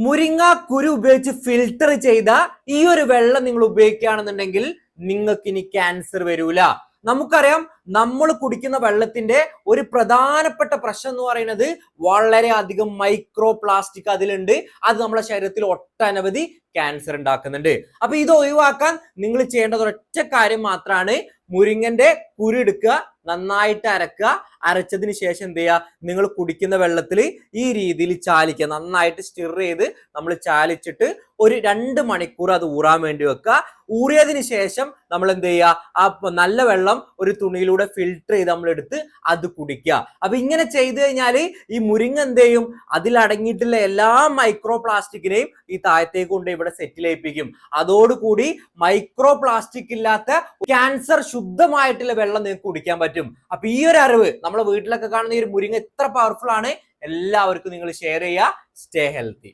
മുരിങ്ങ കുരു ഉപയോഗിച്ച് ഫിൽട്ടർ ചെയ്ത ഈ ഒരു വെള്ളം നിങ്ങൾ ഉപയോഗിക്കുകയാണെന്നുണ്ടെങ്കിൽ നിങ്ങൾക്ക് ഇനി ക്യാൻസർ വരൂല. നമുക്കറിയാം, നമ്മൾ കുടിക്കുന്ന വെള്ളത്തിന്റെ ഒരു പ്രധാനപ്പെട്ട പ്രശ്നം എന്ന് പറയുന്നത് വളരെ അധികം മൈക്രോ പ്ലാസ്റ്റിക് അതിലുണ്ട്. അത് നമ്മുടെ ശരീരത്തിൽ ഒട്ടനവധി ക്യാൻസർ ഉണ്ടാക്കുന്നുണ്ട്. അപ്പൊ ഇത് ഒഴിവാക്കാൻ നിങ്ങൾ ചെയ്യേണ്ടത് ഒരൊറ്റ കാര്യം മാത്രമാണ്. മുരിങ്ങന്റെ കുരു എടുക്കുക, നന്നായിട്ട് അരക്കുക. അരച്ചതിന് ശേഷം എന്ത് ചെയ്യുക, നിങ്ങൾ കുടിക്കുന്ന വെള്ളത്തിൽ ഈ രീതിയിൽ ചാലിക്കുക. നന്നായിട്ട് സ്റ്റിർ ചെയ്ത് നമ്മൾ ചാലിച്ചിട്ട് ഒരു 2 മണിക്കൂർ അത് ഊറാൻ വേണ്ടി വെക്കുക. ഊറിയതിന് ശേഷം നമ്മൾ എന്ത് ചെയ്യുക, ആ നല്ല വെള്ളം ഒരു തുണിയിലൂടെ ഫിൽട്ടർ ചെയ്ത് നമ്മൾ എടുത്ത് അത് കുടിക്കുക. അപ്പൊ ഇങ്ങനെ ചെയ്തു കഴിഞ്ഞാൽ ഈ മുരിങ്ങ എന്ത് ചെയ്യും, അതിലടങ്ങിയിട്ടുള്ള എല്ലാ മൈക്രോ പ്ലാസ്റ്റിക്കിനെയും ഈ താഴത്തേക്ക് കൊണ്ട് ഇവിടെ സെറ്റിൽ ചെയ്യിപ്പിക്കും. അതോടുകൂടി മൈക്രോ പ്ലാസ്റ്റിക് ഇല്ലാത്ത ക്യാൻസർ ശുദ്ധമായിട്ടുള്ള വെള്ളം നിങ്ങൾക്ക് കുടിക്കാൻ പറ്റും. അപ്പൊ ഈ ഒരു അറിവ് നമ്മളെ വീട്ടിലൊക്കെ കാണുന്ന ഈ ഒരു മുരിങ്ങ എത്ര പവർഫുൾ ആണ്, എല്ലാവർക്കും നിങ്ങൾ ഷെയർ ചെയ്യുക. Stay healthy.